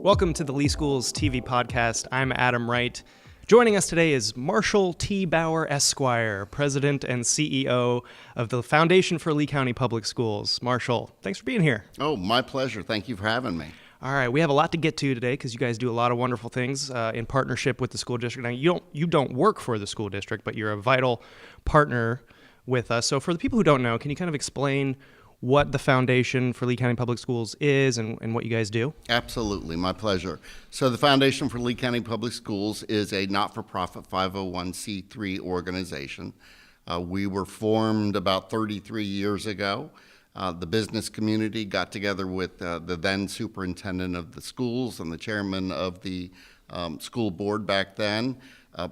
Welcome to the Lee Schools TV podcast. I'm Adam Wright. Joining us today is Marshall T. Bauer, Esquire, President and CEO of the Foundation for Lee County Public Schools. Marshall, thanks for being here. Oh, my pleasure. Thank you for having me. All right, we have a lot to get to today because you guys do a lot of wonderful things in partnership with the school district. Now, you don't work for the school district, but you're a vital partner with us. So for the people who don't know, can you kind of explain what the Foundation for Lee County Public Schools is and what you guys do? Absolutely, my pleasure. So the Foundation for Lee County Public Schools is a not-for-profit 501c3 organization. We were formed about 33 years ago. The business community got together with the then superintendent of the schools and the chairman of the school board back then,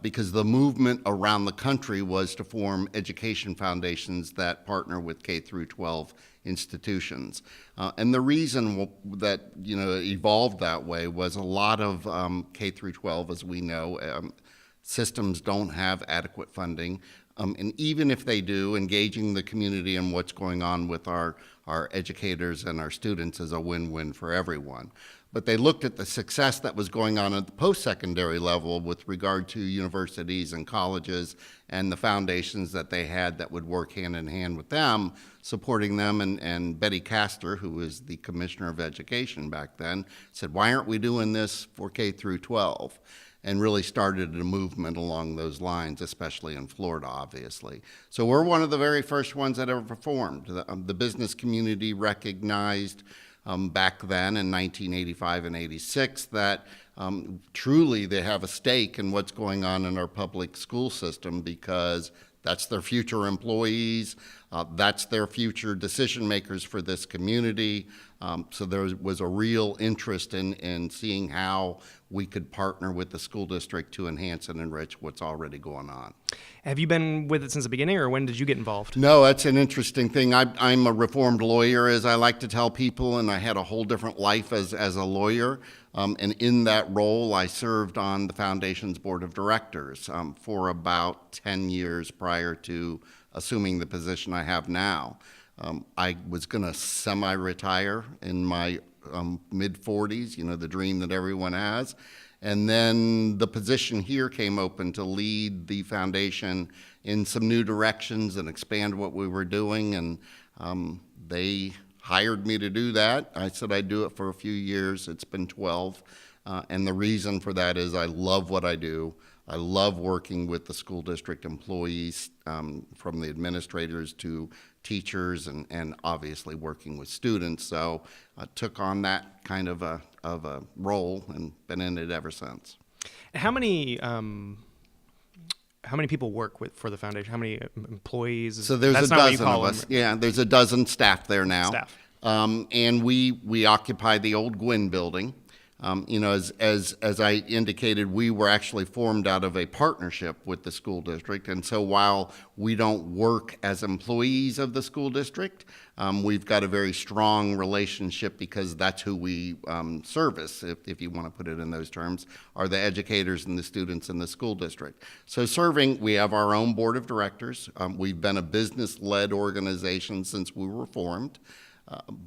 because the movement around the country was to form education foundations that partner with K through 12 institutions. And the reason that it evolved that way was a lot of K through 12, as we know, systems don't have adequate funding. And even if they do, engaging the community in what's going on with our educators and our students is a win-win for everyone. But they looked at the success that was going on at the post-secondary level with regard to universities and colleges and the foundations that they had that would work hand in hand with them, supporting them. And Betty Castor, who was the Commissioner of Education back then, said, why aren't we doing this for K through 12? And really started a movement along those lines, especially in Florida, obviously. So we're one of the very first ones that ever performed. The business community recognized back then in 1985 and 86 that truly they have a stake in what's going on in our public school system, because that's their future employees, that's their future decision makers for this community. So there was a real interest in seeing how we could partner with the school district to enhance and enrich what's already going on. Have you been with it since the beginning, or when did you get involved? No, that's an interesting thing. I'm a reformed lawyer, as I like to tell people, and I had a whole different life as a lawyer. And in that role, I served on the Foundation's board of directors for about 10 years prior to assuming the position I have now. I was going to semi-retire in my mid-40s, the dream that everyone has. And then the position here came open to lead the foundation in some new directions and expand what we were doing. And they hired me to do that. I said I'd do it for a few years. It's been 12. And the reason for that is I love what I do. I love working with the school district employees, from the administrators to teachers, and obviously working with students. So I took on that kind of a role and been in it ever since. How many people work for the foundation? How many employees? So there's a dozen of us. Yeah, there's a dozen staff there now. And we occupy the old Gwynn building. As I indicated, we were actually formed out of a partnership with the school district. And so while we don't work as employees of the school district, we've got a very strong relationship, because that's who we service, if you want to put it in those terms, are the educators and the students in the school district. So we have our own board of directors. We've been a business-led organization since we were formed.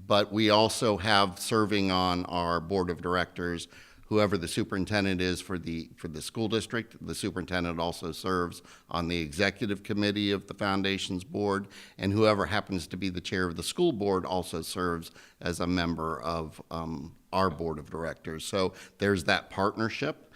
But we also have serving on our board of directors whoever the superintendent is for the school district. The superintendent also serves on the executive committee of the foundation's board, and whoever happens to be the chair of the school board also serves as a member of our board of directors. So there's that partnership.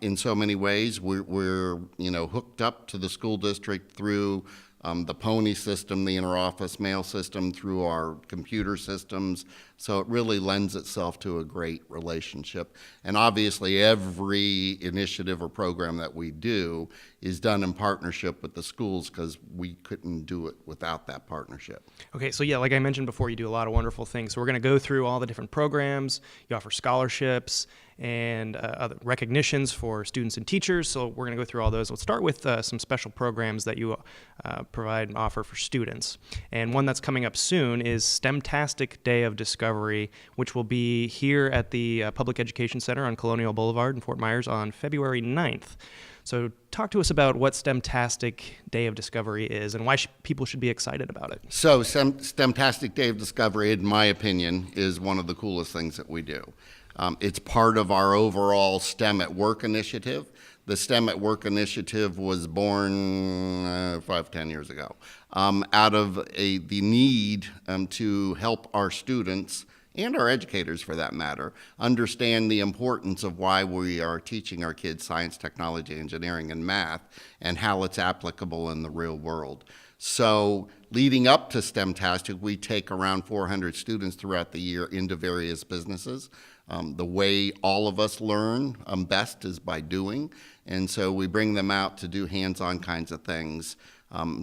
In so many ways, we're hooked up to the school district through the Pony system, the interoffice mail system, through our computer systems. So it really lends itself to a great relationship. And obviously every initiative or program that we do is done in partnership with the schools, because we couldn't do it without that partnership. Okay, so yeah, like I mentioned before, you do a lot of wonderful things. So we're going to go through all the different programs. You offer scholarships and other recognitions for students and teachers. So we're going to go through all those. Let's start with some special programs that you provide and offer for students. And one that's coming up soon is STEMtastic Day of Discovery, which will be here at the Public Education Center on Colonial Boulevard in Fort Myers on February 9th. So talk to us about what STEMtastic Day of Discovery is and why people should be excited about it. So STEMtastic Day of Discovery, in my opinion, is one of the coolest things that we do. It's part of our overall STEM at Work initiative. The STEM at Work initiative was born 10 years ago out of the need to help our students and our educators, for that matter, understand the importance of why we are teaching our kids science, technology, engineering, and math, and how it's applicable in the real world. So leading up to STEMtastic, we take around 400 students throughout the year into various businesses. The way all of us learn best is by doing, and so we bring them out to do hands-on kinds of things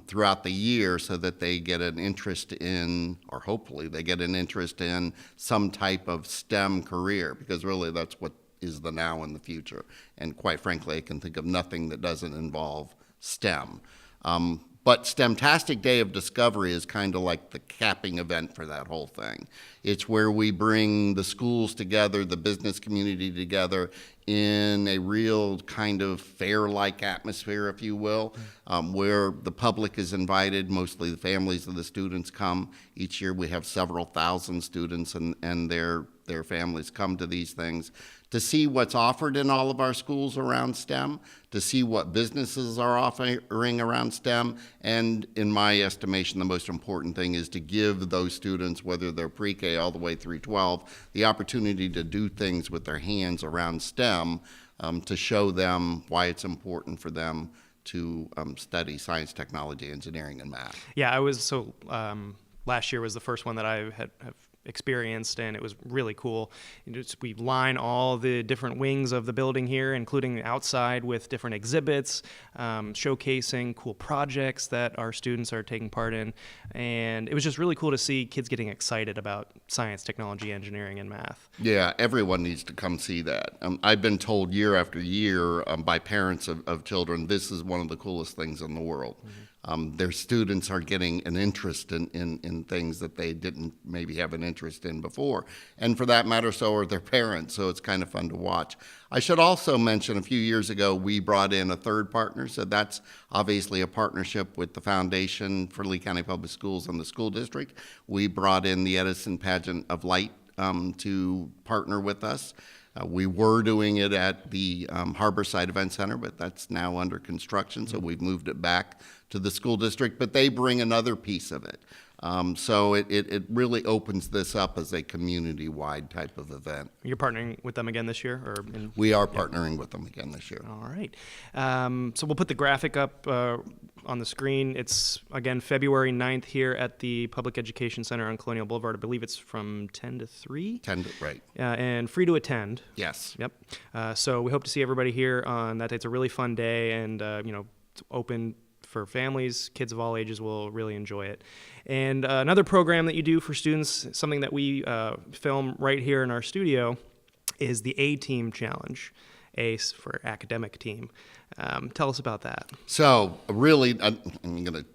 throughout the year so that they get an interest in, or hopefully they get an interest in, some type of STEM career, because really that's what is the now and the future. And quite frankly, I can think of nothing that doesn't involve STEM. But STEMtastic Day of Discovery is kind of like the capping event for that whole thing. It's where we bring the schools together, the business community together in a real kind of fair-like atmosphere, if you will, where the public is invited. Mostly the families of the students come. Each year we have several thousand students and their families come to these things to see what's offered in all of our schools around STEM, to see what businesses are offering around STEM, and in my estimation, the most important thing is to give those students, whether they're pre-K all the way through 12, the opportunity to do things with their hands around STEM to show them why it's important for them to study science, technology, engineering, and math. Yeah, I was last year was the first one that I have experienced, and it was really cool. We line all the different wings of the building here, including outside, with different exhibits, showcasing cool projects that our students are taking part in. And it was just really cool to see kids getting excited about science, technology, engineering, and math. Yeah, everyone needs to come see that. I've been told year after year by parents of children, this is one of the coolest things in the world. Their students are getting an interest in things that they didn't maybe have an interest in before. And for that matter, so are their parents, so it's kind of fun to watch. I should also mention a few years ago, we brought in a third partner, so that's obviously a partnership with the Foundation for Lee County Public Schools and the school district. We brought in the Edison Pageant of Light to partner with us. We were doing it at the Harborside Event Center, but that's now under construction, so we've moved it back to the school district, but they bring another piece of it. So it really opens this up as a community-wide type of event. You're partnering with them again this year? We are partnering with them again this year. All right. So we'll put the graphic up on the screen. It's, again, February 9th here at the Public Education Center on Colonial Boulevard. I believe it's from 10 to 3? 10 to, right. And free to attend. Yes. Yep. So we hope to see everybody here on that day. It's a really fun day, and, it's open for families. Kids of all ages will really enjoy it. And another program that you do for students, something that we film right here in our studio, is the A-Team Challenge, ACE for academic team. Tell us about that. So really, I'm going to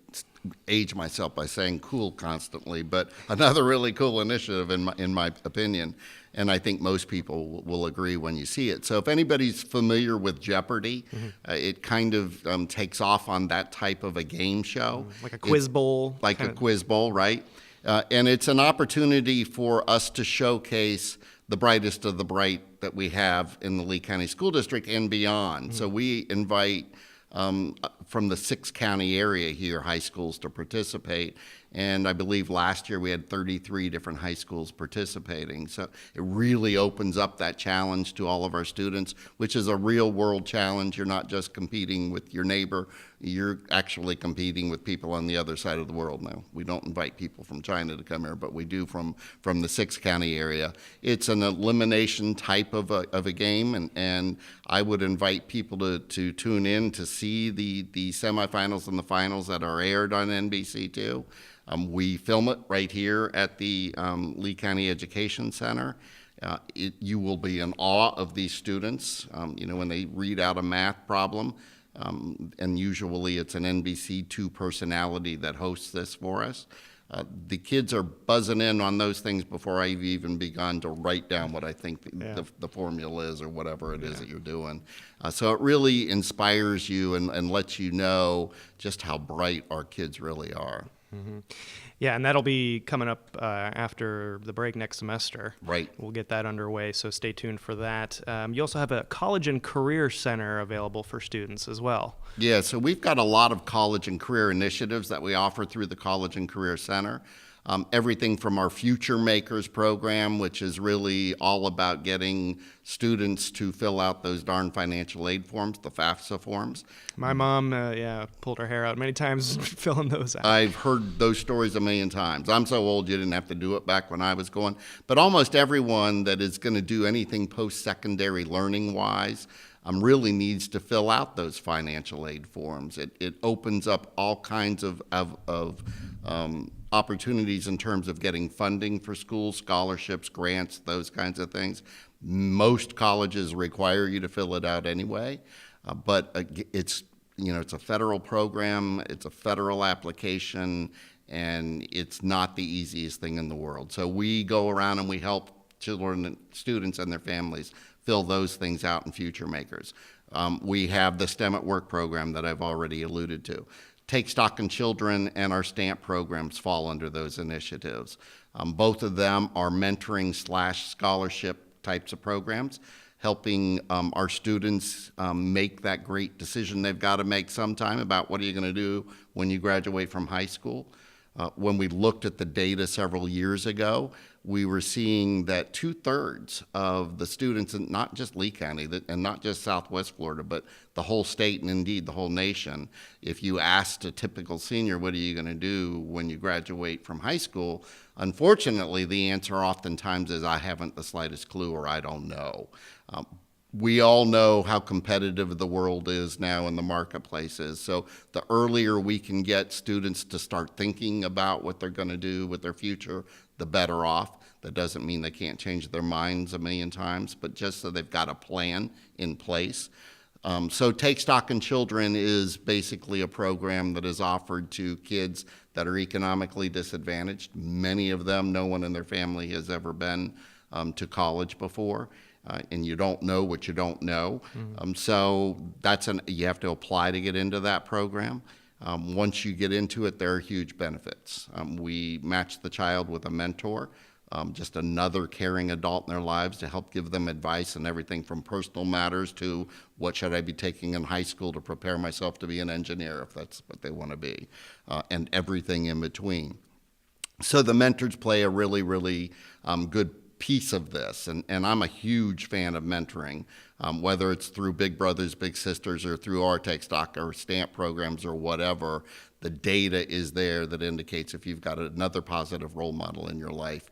age myself by saying cool constantly, but another really cool initiative in my opinion, and I think most people will agree when you see it. So if anybody's familiar with Jeopardy, it kind of takes off on that type of a game show. Like a quiz bowl. Like a quiz bowl, right? And it's an opportunity for us to showcase the brightest of the bright that we have in the Lee County School District and beyond. So we invite from the 6-county area here, high schools to participate. And I believe last year we had 33 different high schools participating. So it really opens up that challenge to all of our students, which is a real world challenge. You're not just competing with your neighbor, you're actually competing with people on the other side of the world now. We don't invite people from China to come here, but we do from the 6-county area. It's an elimination type of a game, and I would invite people to tune in to see the semifinals and the finals that are aired on NBC2. We film it right here at the Lee County Education Center. You will be in awe of these students, when they read out a math problem. And usually it's an NBC2 personality that hosts this for us. The kids are buzzing in on those things before I've even begun to write down what I think the formula is or whatever it is that you're doing. So it really inspires you and lets you know just how bright our kids really are. Yeah, and that'll be coming up after the break next semester. Right. We'll get that underway, so stay tuned for that. You also have a college and career center available for students as well. Yeah, so we've got a lot of college and career initiatives that we offer through the College and Career Center. Everything from our Future Makers program, which is really all about getting students to fill out those darn financial aid forms, the FAFSA forms. My mom, pulled her hair out many times filling those out. I've heard those stories a million times. I'm so old you didn't have to do it back when I was going. But almost everyone that is going to do anything post-secondary learning-wise really needs to fill out those financial aid forms. It opens up all kinds of opportunities in terms of getting funding for schools, scholarships, grants, those kinds of things. Most colleges require you to fill it out anyway, but it's a federal program, it's a federal application, and it's not the easiest thing in the world. So we go around and we help children and students and their families fill those things out in Future Makers. We have the STEM at Work program that I've already alluded to. Take Stock in Children and our STAMP programs fall under those initiatives. Both of them are mentoring / scholarship types of programs, helping our students make that great decision they've got to make sometime about what are you going to do when you graduate from high school. When we looked at the data several years ago, we were seeing that 2/3 of the students, and not just Lee County, and not just Southwest Florida, but the whole state and indeed the whole nation, if you asked a typical senior, what are you going to do when you graduate from high school? Unfortunately, the answer oftentimes is, I haven't the slightest clue, or I don't know. We all know how competitive the world is now in the marketplaces. So the earlier we can get students to start thinking about what they're going to do with their future, the better off. That doesn't mean they can't change their minds a million times, but just so they've got a plan in place. So Take Stock in Children is basically a program that is offered to kids that are economically disadvantaged. Many of them, no one in their family has ever been to college before. And you don't know what you don't know. So you have to apply to get into that program. Once you get into it, there are huge benefits. We match the child with a mentor, just another caring adult in their lives to help give them advice on everything from personal matters to what should I be taking in high school to prepare myself to be an engineer if that's what they want to be, and everything in between. So the mentors play a really, really good piece of this, and I'm a huge fan of mentoring, whether it's through Big Brothers, Big Sisters, or through our Take Stock or STAMP programs or whatever. The data is there that indicates if you've got another positive role model in your life,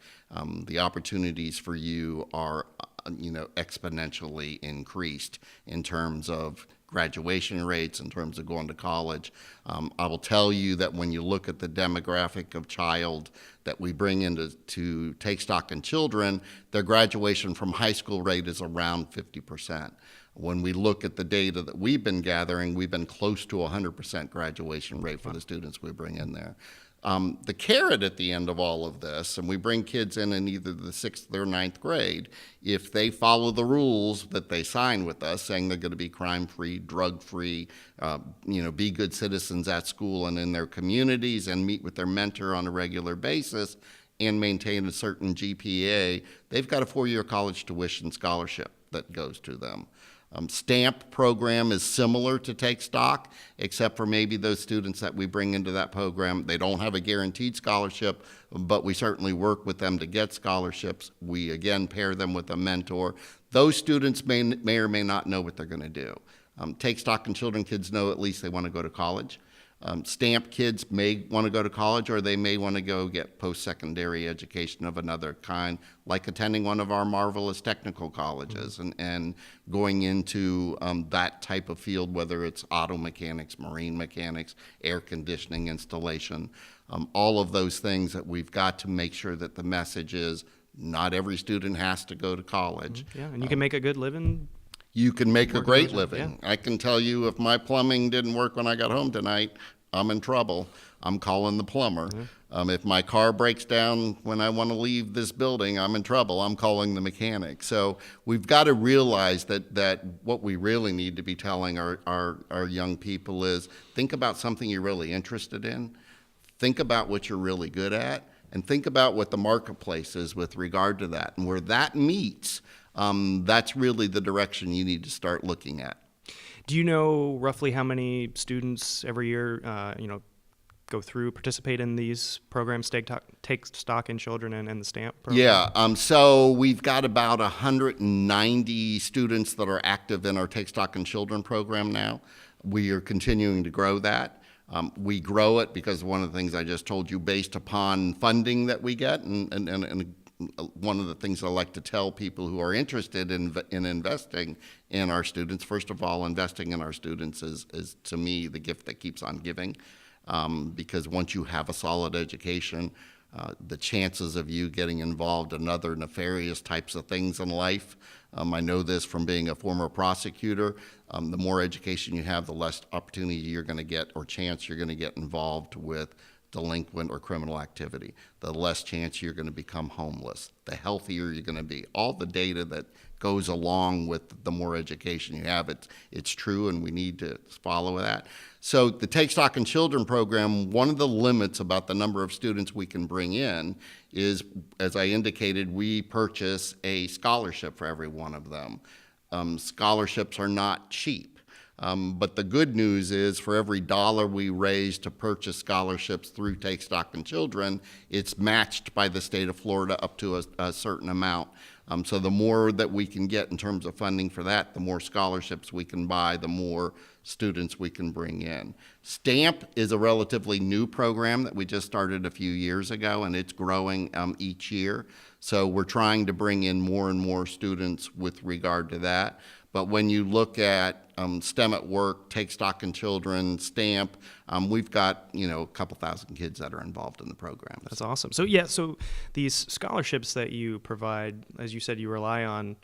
the opportunities for you are exponentially increased in terms of graduation rates, in terms of going to college. I will tell you that when you look at the demographic of child that we bring into to Take Stock in Children, their graduation from high school rate is around 50%. When we look at the data that we've been gathering, we've been close to 100% graduation rate for the students we bring in there. The carrot at the end of all of this, and we bring kids in either the 6th or 9th grade, if they follow the rules that they sign with us, saying they're going to be crime-free, drug-free, be good citizens at school and in their communities and meet with their mentor on a regular basis and maintain a certain GPA, they've got a 4-year college tuition scholarship that goes to them. STAMP program is similar to Take Stock, except for maybe those students that we bring into that program. They don't have a guaranteed scholarship, but we certainly work with them to get scholarships. We, again, pair them with a mentor. Those students may or may not know what they're going to do. Take Stock in Children kids know at least they want to go to college. STAMP kids may want to go to college, or they may want to go get post-secondary education of another kind, like attending one of our marvelous technical colleges and going into that type of field, whether it's auto mechanics, marine mechanics, air conditioning installation, all of those things that we've got to make sure that the message is not every student has to go to college. Yeah, and you can make a good living. You can make a great Working on it, living. I can tell you if my plumbing didn't work when I got home tonight, I'm in trouble. I'm calling the plumber. If my car breaks down when I want to leave this building, I'm in trouble. I'm calling the mechanic. So we've got to realize that what we really need to be telling our young people is think about something you're really interested in. think about what you're really good at, and think about what the marketplace is with regard to that. And where that meets, that's really the direction you need to start looking at. Do you know roughly how many students every year, go through, participate in these programs, Take Stock in Children and the STAMP program? Yeah, so we've got about 190 students that are active in our Take Stock in Children program now. We are continuing to grow that. We grow it because one of the things I just told you, based upon funding that we get, and one of the things I like to tell people who are interested in investing in our students, first of all, investing in our students is to me the gift that keeps on giving, because once you have a solid education, the chances of you getting involved in other nefarious types of things in life, I know this from being a former prosecutor, the more education you have, the less opportunity you're going to get or chance you're going to get involved with delinquent or criminal activity, the less chance you're going to become homeless, the healthier you're going to be. All the data that goes along with the more education you have, it's true, and we need to follow that. So the Take Stock in Children program, one of the limits about the number of students we can bring in is, as I indicated, we purchase a scholarship for every one of them. Scholarships are not cheap. But the good news is, for every dollar we raise to purchase scholarships through Take Stock in Children, it's matched by the state of Florida up to a certain amount. So the more that we can get in terms of funding for that, the more scholarships we can buy, the more students we can bring in. STAMP is a relatively new program that we just started a few years ago, and it's growing each year. So we're trying to bring in more and more students with regard to that. But when you look at STEM at Work, Take Stock in Children, STAMP, we've got, a couple thousand kids that are involved in the program. That's awesome. So these scholarships that you provide, as you said, you rely on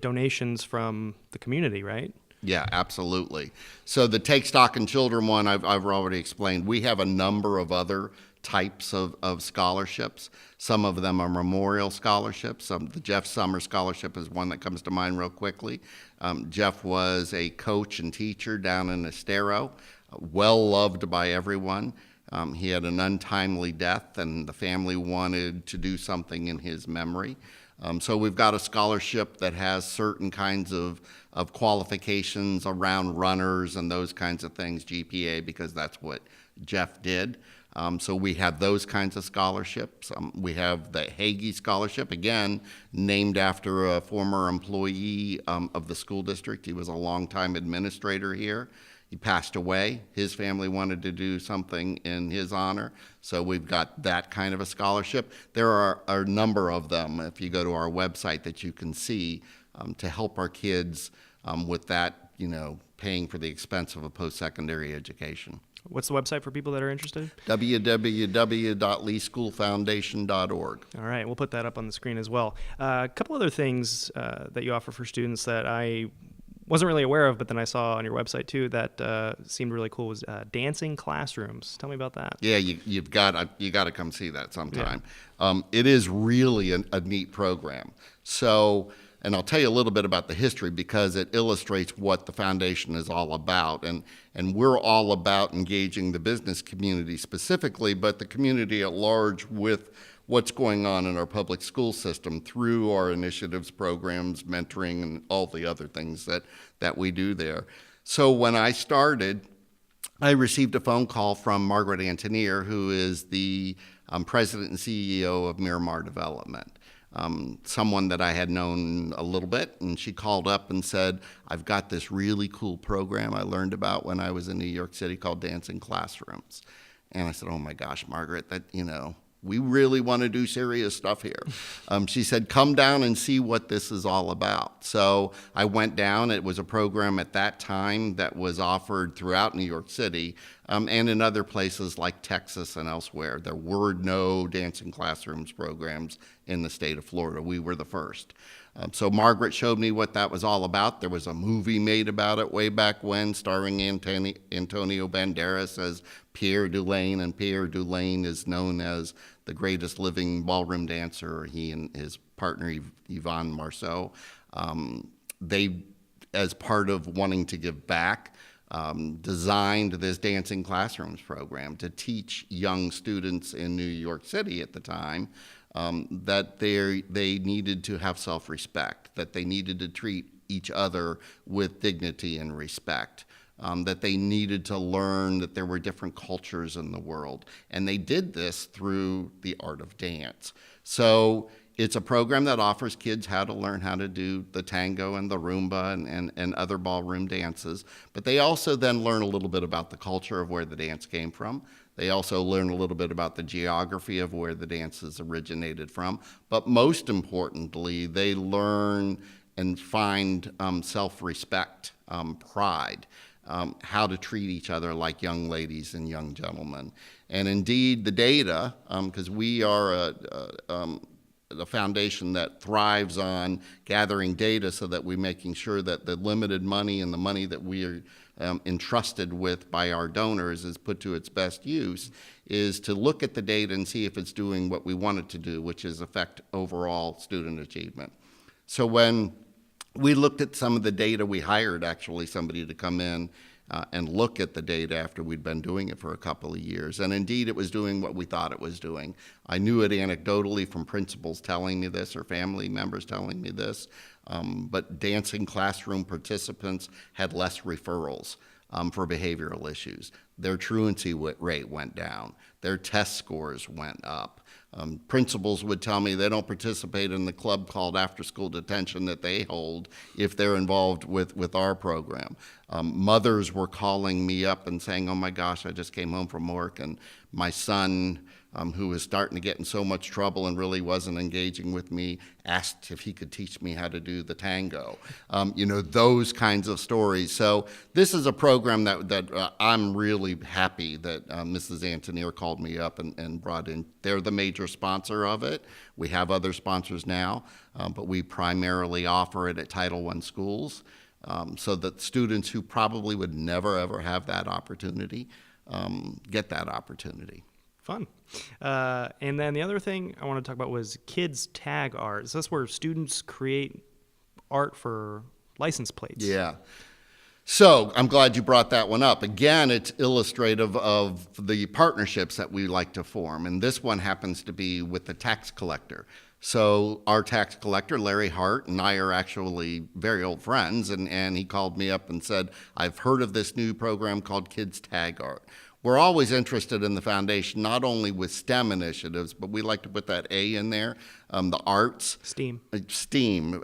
donations from the community, right? Yeah, absolutely. So the Take Stock in Children one, I've already explained. We have a number of other types of scholarships. Some of them are memorial scholarships. The Jeff Summer Scholarship is one that comes to mind real quickly. Jeff was a coach and teacher down in Estero, well loved by everyone. He had an untimely death, and the family wanted to do something in his memory. So we've got a scholarship that has certain kinds of qualifications around runners and those kinds of things, GPA, because that's what Jeff did. So we have those kinds of scholarships. We have the Hagee Scholarship, again, named after a former employee of the school district. He was a longtime administrator here. He passed away. His family wanted to do something in his honor, so we've got that kind of a scholarship. There are a number of them, if you go to our website, that you can see to help our kids with that, paying for the expense of a post-secondary education. What's the website for people that are interested? www.leeschoolfoundation.org. All right, we'll put that up on the screen as well. A couple other things that you offer for students that I wasn't really aware of, but then I saw on your website too that seemed really cool, was dancing classrooms. Tell me about that. Yeah, you got to come see that sometime. Yeah. It is really a neat program. So, and I'll tell you a little bit about the history because it illustrates what the foundation is all about. And we're all about engaging the business community specifically, but the community at large with what's going on in our public school system through our initiatives, programs, mentoring, and all the other things that we do there. So when I started, I received a phone call from Margaret Antonier, who is the president and CEO of Miramar Development. Someone that I had known a little bit, and she called up and said, I've got this really cool program I learned about when I was in New York City called Dancing Classrooms. And I said, oh my gosh, Margaret, we really want to do serious stuff here. She said, come down and see what this is all about. So I went down. It was a program at that time that was offered throughout New York City and in other places like Texas and elsewhere. There were no dancing classrooms programs in the state of Florida. We were the first. So Margaret showed me what that was all about. There was a movie made about it way back when, starring Antonio Banderas as Pierre Dulaine, and Pierre Dulaine is known as the greatest living ballroom dancer. He and his partner Yvonne Marceau, they, as part of wanting to give back, designed this dancing classrooms program to teach young students in New York City at the time that they needed to have self-respect, that they needed to treat each other with dignity and respect, that they needed to learn that there were different cultures in the world. And they did this through the art of dance. So it's a program that offers kids how to learn how to do the tango and the rumba and other ballroom dances. But they also then learn a little bit about the culture of where the dance came from. They also learn a little bit about the geography of where the dances originated from. But most importantly, they learn and find self-respect, pride, how to treat each other like young ladies and young gentlemen. And indeed, the data, because we are a foundation that thrives on gathering data so that we're making sure that the limited money and the money that we are entrusted with by our donors is put to its best use, is to look at the data and see if it's doing what we want it to do, which is affect overall student achievement. So when we looked at some of the data, we hired actually somebody to come in and look at the data after we'd been doing it for a couple of years. And indeed, it was doing what we thought it was doing. I knew it anecdotally from principals telling me this or family members telling me this, but dancing classroom participants had less referrals for behavioral issues. Their truancy rate went down. Their test scores went up. Principals would tell me they don't participate in the club called after-school detention that they hold if they're involved with our program. Mothers were calling me up and saying, oh my gosh, I just came home from work and my son, who was starting to get in so much trouble and really wasn't engaging with me, asked if he could teach me how to do the tango. Those kinds of stories. So this is a program that I'm really happy that Mrs. Antonier called me up and brought in. They're the major sponsor of it. We have other sponsors now, but we primarily offer it at Title I schools so that students who probably would never, ever have that opportunity get that opportunity. Fun. And then the other thing I want to talk about was kids tag art. So that's where students create art for license plates. Yeah. So I'm glad you brought that one up. Again, it's illustrative of the partnerships that we like to form. And this one happens to be with the tax collector. So our tax collector, Larry Hart, and I are actually very old friends. And he called me up and said, I've heard of this new program called Kids Tag Art. We're always interested in the foundation, not only with STEM initiatives, but we like to put that A in there, the arts. STEAM. STEAM,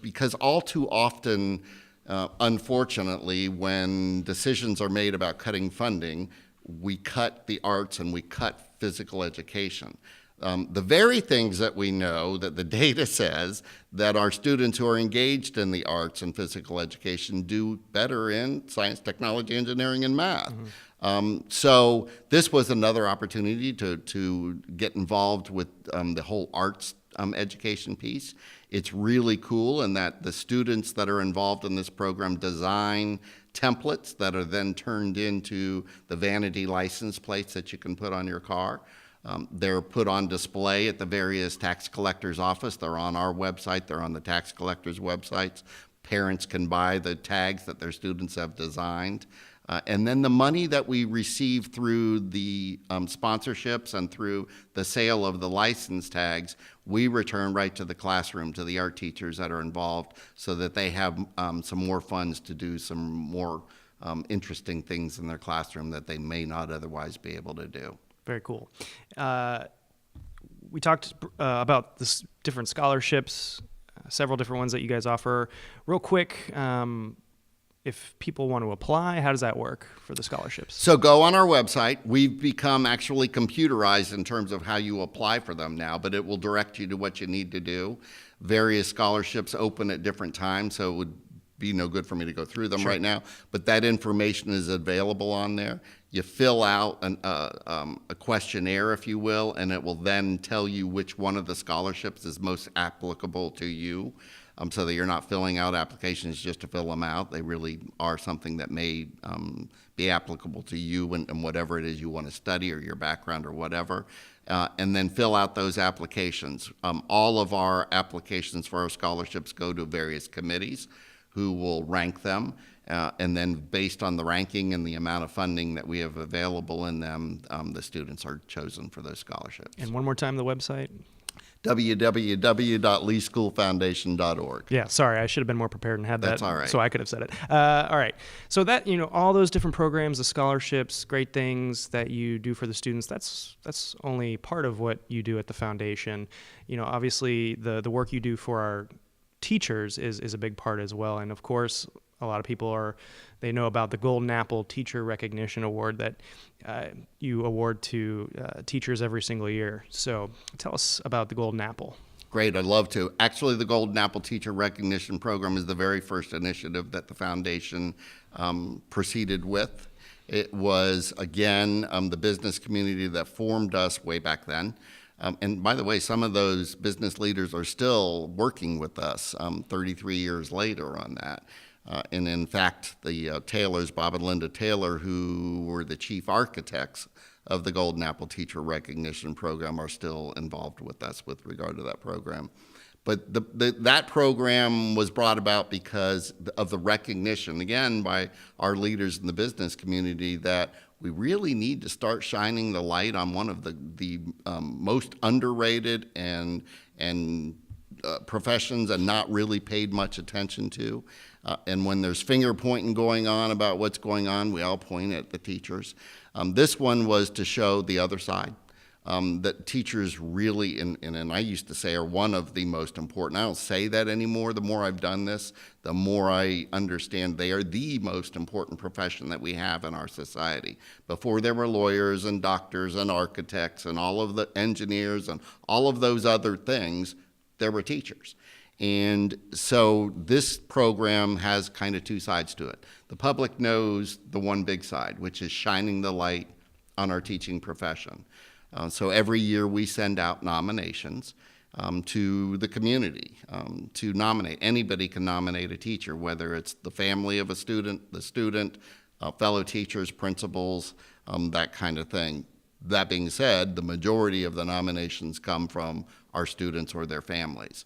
because all too often, unfortunately, when decisions are made about cutting funding, we cut the arts and we cut physical education. The very things that we know that the data says that our students who are engaged in the arts and physical education do better in science, technology, engineering, and math. Mm-hmm. So this was another opportunity to get involved with the whole arts education piece. It's really cool in that the students that are involved in this program design templates that are then turned into the vanity license plates that you can put on your car. They're put on display at the various tax collectors' office. They're on our website. They're on the tax collectors' websites. Parents can buy the tags that their students have designed. And then the money that we receive through the sponsorships and through the sale of the license tags, we return right to the classroom, to the art teachers that are involved, so that they have some more funds to do some more interesting things in their classroom that they may not otherwise be able to do. Very cool. We talked about this different scholarships, several different ones that you guys offer. Real quick, if people want to apply, how does that work for the scholarships? So go on our website. We've become actually computerized in terms of how you apply for them now, but it will direct you to what you need to do. Various scholarships open at different times, so it would be no good for me to go through them right now, but that information is available on there. You fill out a questionnaire, if you will, and it will then tell you which one of the scholarships is most applicable to you, so that you're not filling out applications just to fill them out. They really are something that may be applicable to you and whatever it is you want to study or your background or whatever, and then fill out those applications. All of our applications for our scholarships go to various committees who will rank them. And then based on the ranking and the amount of funding that we have available in them, the students are chosen for those scholarships. And one more time, the website? www.leeschoolfoundation.org. Yeah, sorry, I should have been more prepared and had that. That's all right. So I could have said it. All right. So that, all those different programs, the scholarships, great things that you do for the students, that's only part of what you do at the foundation. Obviously the work you do for our teachers is a big part as well. And of course, a lot of people they know about the Golden Apple Teacher Recognition Award that you award to teachers every single year. So tell us about the Golden Apple. Great, I'd love to. Actually, the Golden Apple Teacher Recognition Program is the very first initiative that the foundation proceeded with. It was, again, the business community that formed us way back then. And by the way, some of those business leaders are still working with us 33 years later on that. And in fact, the Taylors, Bob and Linda Taylor, who were the chief architects of the Golden Apple Teacher Recognition Program, are still involved with us with regard to that program. But that program was brought about because of the recognition, again, by our leaders in the business community that we really need to start shining the light on one of the most underrated and professions and not really paid much attention to. And when there's finger pointing going on about what's going on, we all point at the teachers. This one was to show the other side, that teachers really, and I used to say, are one of the most important. I don't say that anymore. The more I've done this, the more I understand they are the most important profession that we have in our society. Before there were lawyers and doctors and architects and all of the engineers and all of those other things, there were teachers. And so this program has kind of two sides to it. The public knows the one big side, which is shining the light on our teaching profession. So every year we send out nominations to the community to nominate. Anybody can nominate a teacher, whether it's the family of a student, the student, fellow teachers, principals, that kind of thing. That being said, the majority of the nominations come from our students or their families.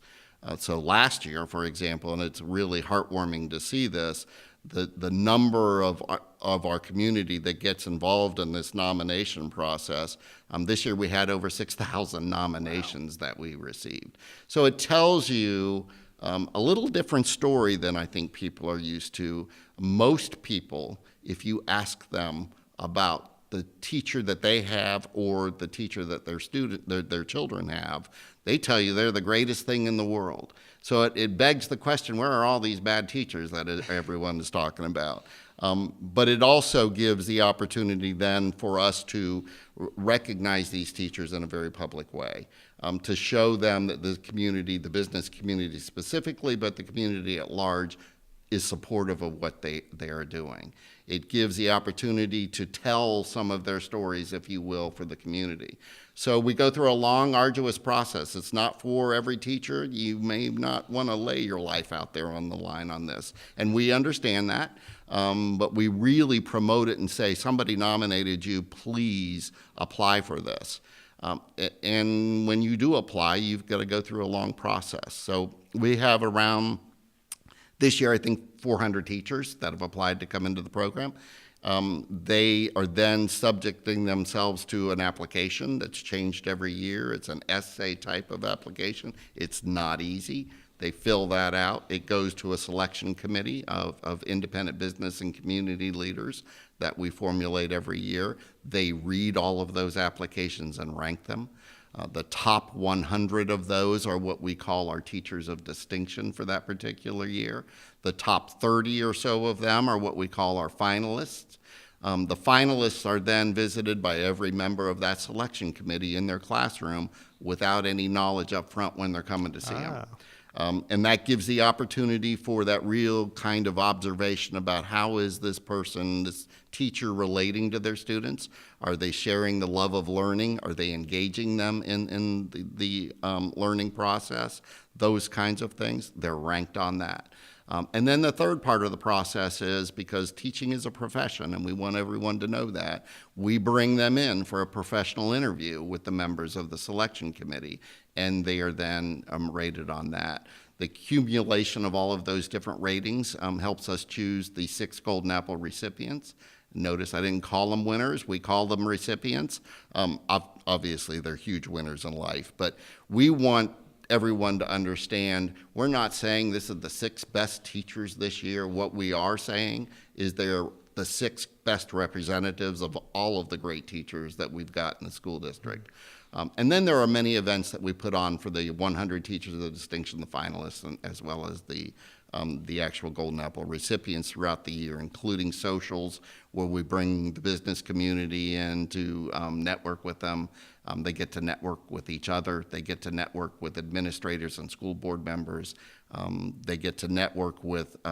So last year, for example, and it's really heartwarming to see this, the number of our community that gets involved in this nomination process, this year we had over 6,000 nominations that we received. So it tells you a little different story than I think people are used to. Most people, if you ask them about the teacher that they have or the teacher that their children have, they tell you they're the greatest thing in the world. So it begs the question, where are all these bad teachers that everyone is talking about? But it also gives the opportunity then for us to recognize these teachers in a very public way, to show them that the community, the business community specifically, but the community at large, is supportive of what they are doing. It gives the opportunity to tell some of their stories, if you will, for the community. So we go through a long, arduous process. It's not for every teacher. You may not want to lay your life out there on the line on this. And we understand that, but we really promote it and say, somebody nominated you, please apply for this. And when you do apply, you've got to go through a long process. So we have around, this year, I think 400 teachers that have applied to come into the program. They are then subjecting themselves to an application that's changed every year. It's an essay type of application. It's not easy. They fill that out. It goes to a selection committee of independent business and community leaders that we formulate every year. They read all of those applications and rank them. The top 100 of those are what we call our teachers of distinction for that particular year. The top 30 or so of them are what we call our finalists. The finalists are then visited by every member of that selection committee in their classroom without any knowledge up front when they're coming to see them. And that gives the opportunity for that real kind of observation about how is this person, this teacher, relating to their students? Are they sharing the love of learning? Are they engaging them in the learning process? Those kinds of things, they're ranked on that. And then the third part of the process is, because teaching is a profession and we want everyone to know that, we bring them in for a professional interview with the members of the selection committee, and they are then rated on that. The accumulation of all of those different ratings helps us choose the 6 Golden Apple recipients. Notice I didn't call them winners, we call them recipients. Obviously, they're huge winners in life, but we want everyone to understand we're not saying this is the 6 best teachers this year. What we are saying is they're the 6 best representatives of all of the great teachers that we've got in the school district. And then there are many events that we put on for the 100 Teachers of the Distinction, the finalists, and as well as the actual Golden Apple recipients throughout the year, including socials where we bring the business community in to network with them. They get to network with each other. They get to network with administrators and school board members. They get to network with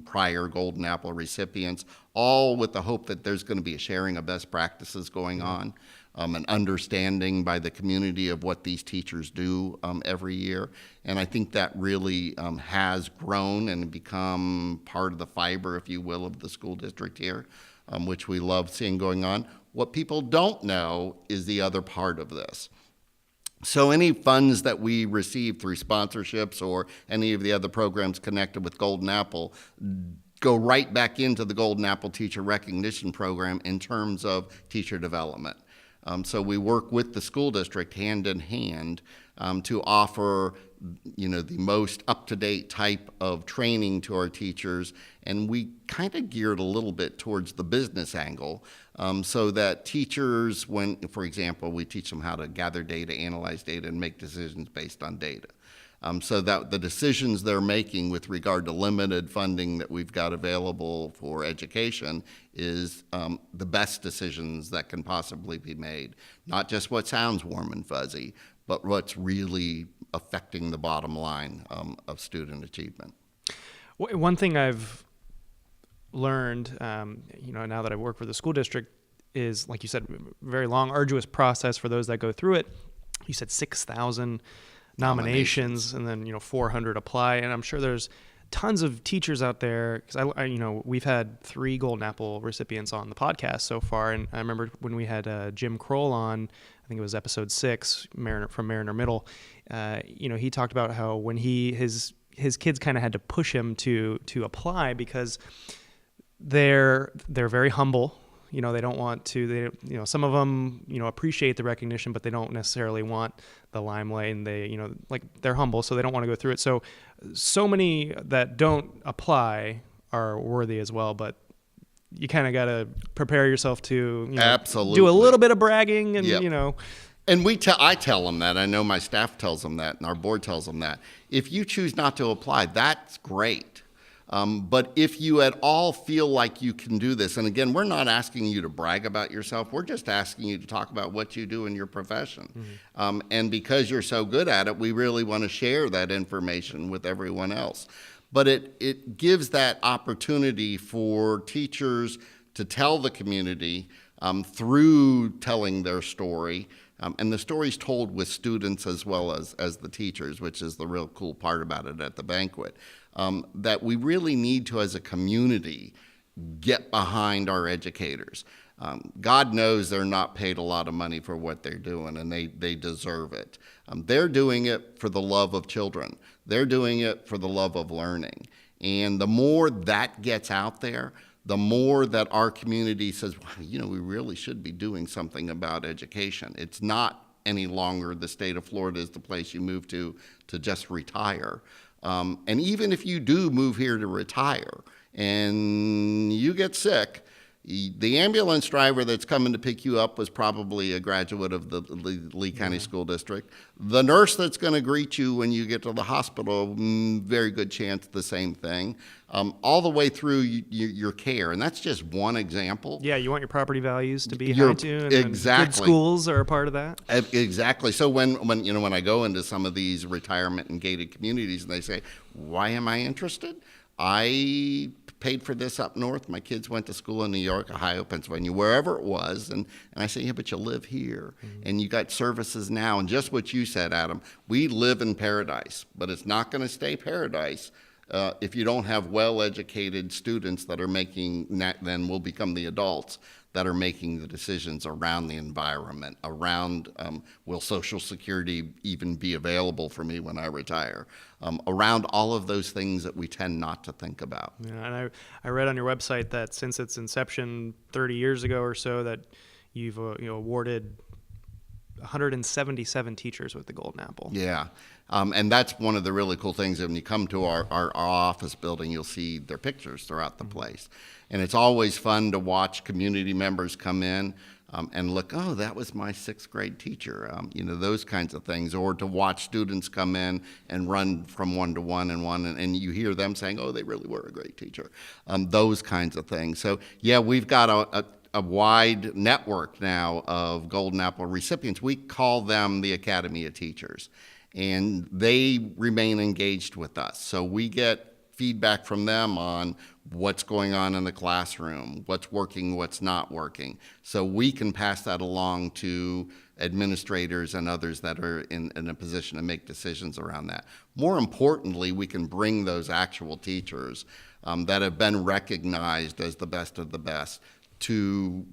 prior Golden Apple recipients, all with the hope that there's going to be a sharing of best practices going on. An understanding by the community of what these teachers do every year. And I think that really has grown and become part of the fiber, if you will, of the school district here, which we love seeing going on. What people don't know is the other part of this. So any funds that we receive through sponsorships or any of the other programs connected with Golden Apple go right back into the Golden Apple Teacher Recognition Program in terms of teacher development. So we work with the school district hand in hand to offer, the most up-to-date type of training to our teachers, and we kind of geared a little bit towards the business angle, so that teachers, when, for example, we teach them how to gather data, analyze data, and make decisions based on data. So that the decisions they're making with regard to limited funding that we've got available for education is the best decisions that can possibly be made. Not just what sounds warm and fuzzy, but what's really affecting the bottom line of student achievement. One thing I've learned, now that I work for the school district, is, like you said, very long, arduous process for those that go through it. You said 6,000 nominations, and then 400 apply, and I'm sure there's tons of teachers out there, because we've had 3 Golden Apple recipients on the podcast so far, and I remember when we had Jim Kroll on, I think it was episode 6, from Mariner Middle. He talked about how when his kids kind of had to push him to apply because they're very humble. They don't want to, some of them, appreciate the recognition, but they don't necessarily want the limelight, and they're humble, so they don't want to go through it. So many that don't apply are worthy as well, but you kind of got to prepare yourself to, Absolutely. do a little bit of bragging and, Yep. And I tell them that. I know my staff tells them that, and our board tells them that. If you choose not to apply, that's great. But if you at all feel like you can do this, and again, we're not asking you to brag about yourself, we're just asking you to talk about what you do in your profession. Mm-hmm. And because you're so good at it, we really want to share that information with everyone else. But it gives that opportunity for teachers to tell the community through telling their story. And the story's told with students as well as the teachers, which is the real cool part about it at the banquet. That we really need to, as a community, get behind our educators. God knows they're not paid a lot of money for what they're doing, and they deserve it. They're doing it for the love of children. They're doing it for the love of learning. And the more that gets out there, the more that our community says, well, we really should be doing something about education. It's not any longer the state of Florida is the place you move to just retire. And even if you do move here to retire and you get sick, the ambulance driver that's coming to pick you up was probably a graduate of the Lee County School District. The nurse that's going to greet you when you get to the hospital, very good chance the same thing. All the way through your care, and that's just one example. Yeah, you want your property values to be high too, and exactly. Good schools are a part of that. Exactly. So when I go into some of these retirement and gated communities, and they say, "Why am I interested?" I paid for this up north. My kids went to school in New York, Ohio, Pennsylvania, wherever it was. And I say, yeah, but you live here. Mm-hmm. And you got services now. And just what you said, Adam, we live in paradise, but it's not going to stay paradise if you don't have well-educated students that are making, then will become the adults that are making the decisions around the environment, around will Social Security even be available for me when I retire, around all of those things that we tend not to think about. Yeah, and I read on your website that since its inception 30 years ago or so, that you've awarded 177 teachers with the Golden Apple. Yeah, and that's one of the really cool things. When you come to our office building, you'll see their pictures throughout the place. And it's always fun to watch community members come in and look, oh, that was my sixth grade teacher, those kinds of things. Or to watch students come in and run from one to one and you hear them saying, oh, they really were a great teacher, those kinds of things. So, yeah, we've got a wide network now of Golden Apple recipients. We call them the Academy of Teachers, and they remain engaged with us. So we get feedback from them on what's going on in the classroom, what's working, what's not working. So we can pass that along to administrators and others that are in a position to make decisions around that. More importantly, we can bring those actual teachers that have been recognized as the best of the best to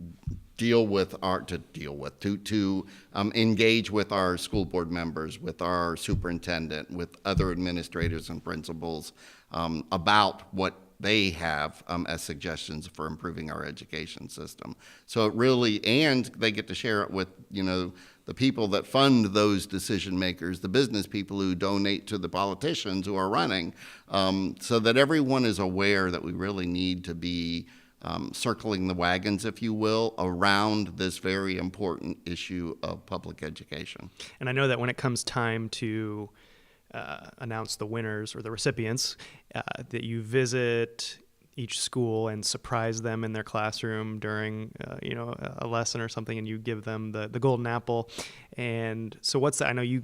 engage with our school board members, with our superintendent, with other administrators and principals about what they have as suggestions for improving our education system. So it really, and they get to share it with, the people that fund those decision makers, the business people who donate to the politicians who are running, so that everyone is aware that we really need to be circling the wagons, if you will, around this very important issue of public education. And I know that when it comes time to announce the winners or the recipients, that you visit each school and surprise them in their classroom during a lesson or something, and you give them the Golden Apple. And so what's that? I know you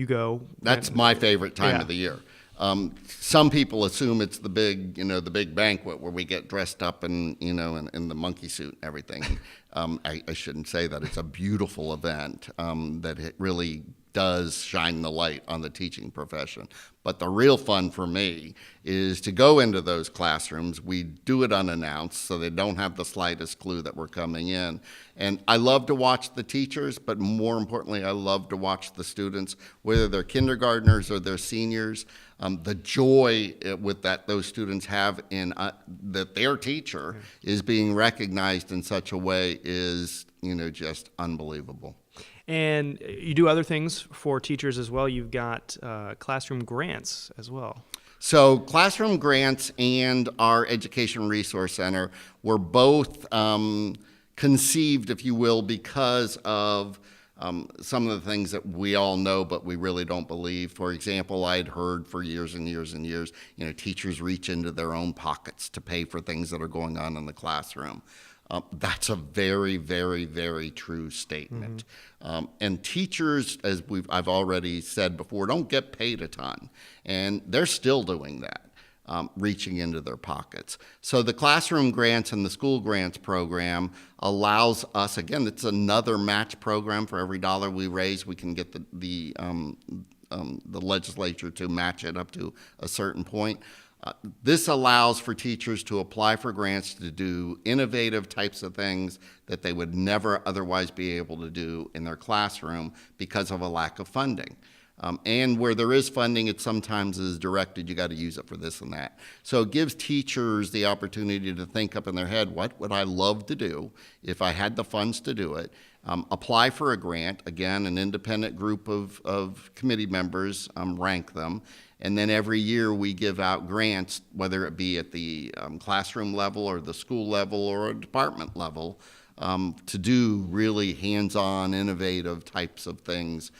go. That's my favorite time of the year. Some people assume it's the big banquet where we get dressed up in the monkey suit and everything. I shouldn't say that. It's a beautiful event that it really does shine the light on the teaching profession. But the real fun for me is to go into those classrooms. We do it unannounced, so they don't have the slightest clue that we're coming in. And I love to watch the teachers, but more importantly, I love to watch the students, whether they're kindergartners or they're seniors. The joy with that those students have in that their teacher is being recognized in such a way is, just unbelievable. And you do other things for teachers as well. You've got classroom grants as well. So classroom grants and our Education Resource Center were both conceived, if you will, because of some of the things that we all know but we really don't believe. For example, I'd heard for years and years and years, teachers reach into their own pockets to pay for things that are going on in the classroom. That's a very, very, very true statement. Mm-hmm. And teachers, as I've already said before, don't get paid a ton, and they're still doing that, reaching into their pockets. So the classroom grants and the school grants program allows us, again, it's another match program. For every dollar we raise, we can get the legislature to match it up to a certain point. This allows for teachers to apply for grants to do innovative types of things that they would never otherwise be able to do in their classroom because of a lack of funding. And where there is funding, it sometimes is directed, you got to use it for this and that. So it gives teachers the opportunity to think up in their head, what would I love to do if I had the funds to do it? Apply for a grant. Again, an independent group of committee members rank them. And then every year we give out grants, whether it be at the classroom level or the school level or a department level, to do really hands-on, innovative types of things.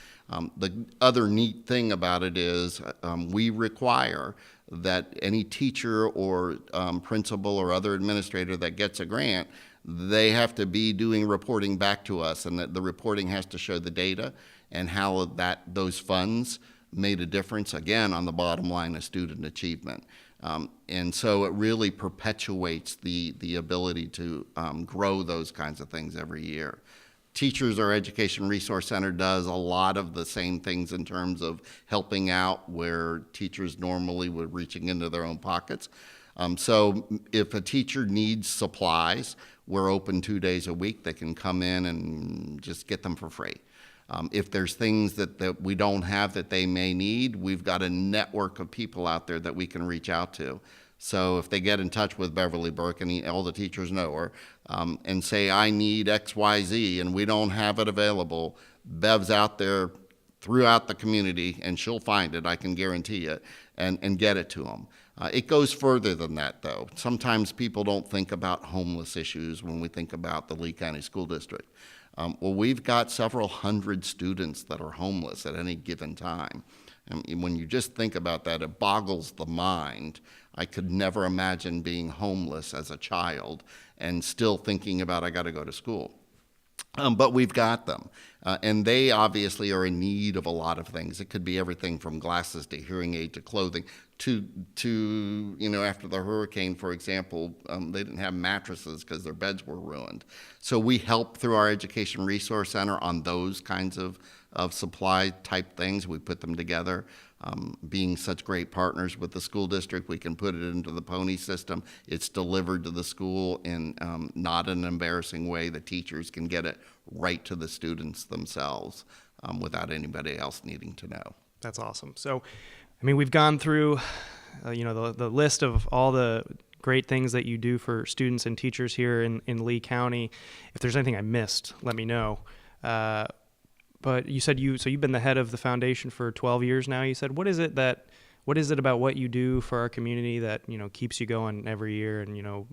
The other neat thing about it is we require that any teacher or principal or other administrator that gets a grant, they have to be doing reporting back to us, and that the reporting has to show the data and how those funds made a difference, again, on the bottom line of student achievement. And so it really perpetuates the ability to grow those kinds of things every year. Teachers, our Education Resource Center does a lot of the same things in terms of helping out where teachers normally would reaching into their own pockets. So if a teacher needs supplies, we're open 2 days a week. They can come in and just get them for free. If there's things that we don't have that they may need, we've got a network of people out there that we can reach out to. So if they get in touch with Beverly Burke, and all the teachers know her, and say, I need X, Y, Z, and we don't have it available, Bev's out there throughout the community, and she'll find it, I can guarantee it, and get it to them. It goes further than that, though. Sometimes people don't think about homeless issues when we think about the Lee County School District. Well, we've got several hundred students that are homeless at any given time. And when you just think about that, it boggles the mind. I could never imagine being homeless as a child and still thinking about I got to go to school. But we've got them. And they obviously are in need of a lot of things. It could be everything from glasses to hearing aid to clothing to after the hurricane, for example, they didn't have mattresses because their beds were ruined. So we help through our Education Resource Center on those kinds of supply type things. We put them together. Being such great partners with the school district, we can put it into the pony system. It's delivered to the school in not an embarrassing way. The teachers can get it right to the students themselves without anybody else needing to know. That's awesome. So, I mean, we've gone through, the list of all the great things that you do for students and teachers here in Lee County. If there's anything I missed, let me know. But you said you've been the head of the foundation for 12 years now. You said, what is it about what you do for our community that, keeps you going every year and,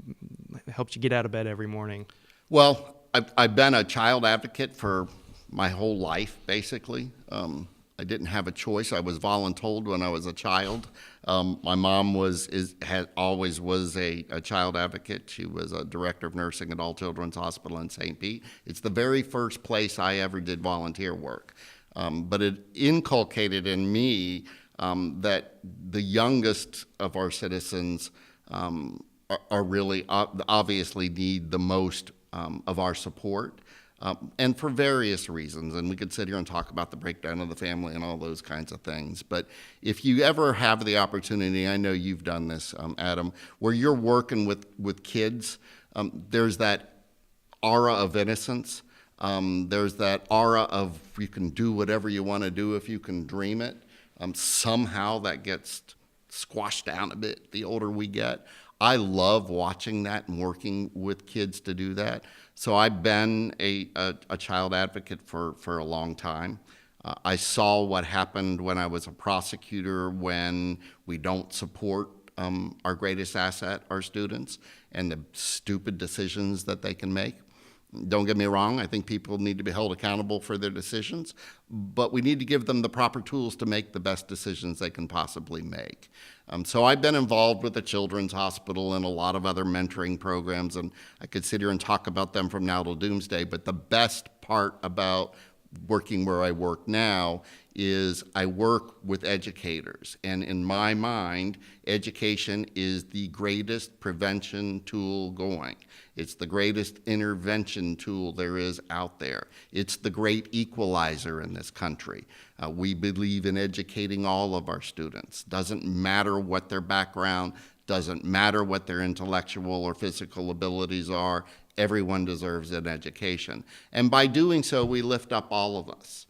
helps you get out of bed every morning? Well, I've been a child advocate for my whole life, basically. I didn't have a choice. I was voluntold when I was a child. My mom always was a child advocate. She was a director of nursing at All Children's Hospital in St. Pete. It's the very first place I ever did volunteer work. But it inculcated in me that the youngest of our citizens are really obviously need the most of our support. And for various reasons, and we could sit here and talk about the breakdown of the family and all those kinds of things. But if you ever have the opportunity, I know you've done this, Adam, where you're working with kids, there's that aura of innocence. There's that aura of you can do whatever you want to do if you can dream it. Somehow that gets squashed down a bit the older we get. I love watching that and working with kids to do that. So I've been a child advocate for a long time. I saw what happened when I was a prosecutor when we don't support our greatest asset, our students, and the stupid decisions that they can make. Don't get me wrong, I think people need to be held accountable for their decisions, but we need to give them the proper tools to make the best decisions they can possibly make. So I've been involved with the Children's Hospital and a lot of other mentoring programs, and I could sit here and talk about them from now till doomsday, but the best part about working where I work now is I work with educators. And in my mind, education is the greatest prevention tool going. It's the greatest intervention tool there is out there. It's the great equalizer in this country. We believe in educating all of our students. Doesn't matter what their background, doesn't matter what their intellectual or physical abilities are. Everyone deserves an education. And by doing so, we lift up all of us.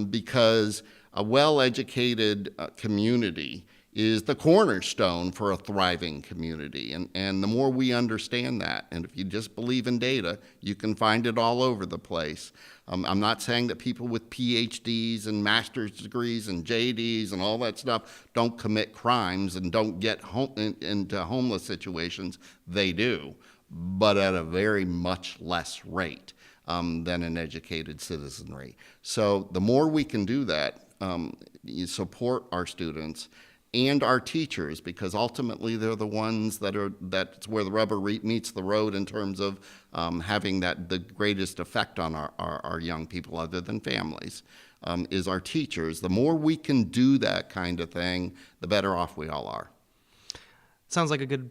Because a well-educated community is the cornerstone for a thriving community. And the more we understand that, and if you just believe in data, you can find it all over the place. I'm not saying that people with PhDs and master's degrees and JDs and all that stuff don't commit crimes and don't get into homeless situations. They do, but at a very much less rate than an educated citizenry. So the more we can do that, you support our students and our teachers, because ultimately they're the ones that's where the rubber meets the road in terms of having the greatest effect on our young people other than families, is our teachers. The more we can do that kind of thing, the better off we all are. Sounds like a good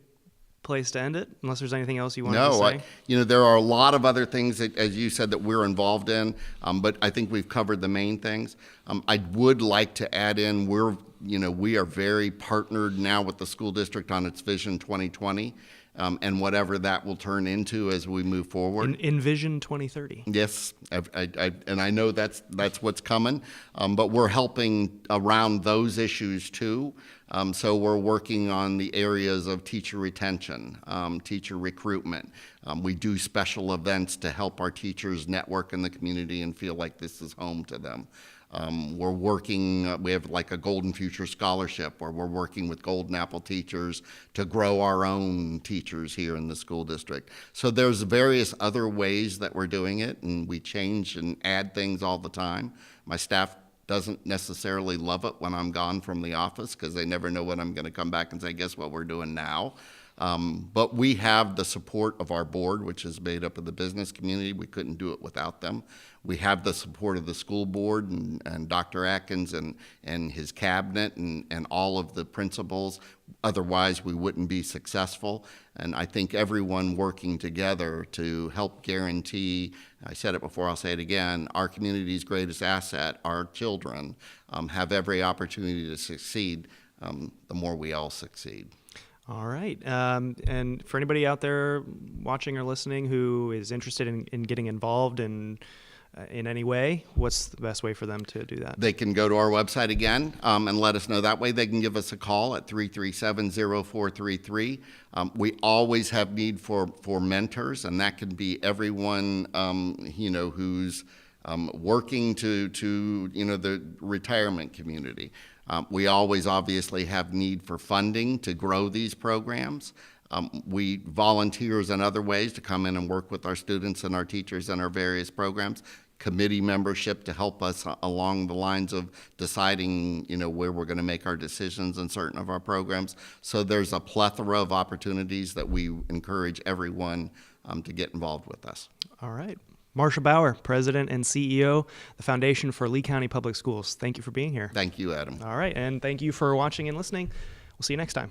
place to end it, unless there's anything else you wanted to No, say. there are a lot of other things that, as you said, that we're involved in, but I think we've covered the main things. I would like to add in, we are very partnered now with the school district on its Vision 2020, and whatever that will turn into as we move forward. In Vision 2030. Yes, and I know that's what's coming, but we're helping around those issues too. So we're working on the areas of teacher retention, teacher recruitment. We do special events to help our teachers network in the community and feel like this is home to them. We're working, we have like a Golden Future Scholarship where we're working with Golden Apple teachers to grow our own teachers here in the school district. So there's various other ways that we're doing it, and we change and add things all the time. My staff doesn't necessarily love it when I'm gone from the office because they never know when I'm going to come back and say, guess what we're doing now. But we have the support of our board, which is made up of the business community. We couldn't do it without them. We have the support of the school board and Dr. Atkins and his cabinet and all of the principals. Otherwise, we wouldn't be successful. And I think everyone working together to help guarantee, I said it before, I'll say it again, our community's greatest asset, our children, have every opportunity to succeed, the more we all succeed. All right. And for anybody out there watching or listening who is interested in getting involved in any way, what's the best way for them to do that? They can go to our website again and let us know that way. They can give us a call at 337-0433. We always have need for mentors, and that can be everyone who's working to the retirement community. We always obviously have need for funding to grow these programs. We volunteers in other ways to come in and work with our students and our teachers in our various programs. Committee membership to help us along the lines of deciding, where we're going to make our decisions in certain of our programs. So there's a plethora of opportunities that we encourage everyone to get involved with us. All right. Marshall Bauer, President and CEO, the Foundation for Lee County Public Schools. Thank you for being here. Thank you, Adam. All right, and thank you for watching and listening. We'll see you next time.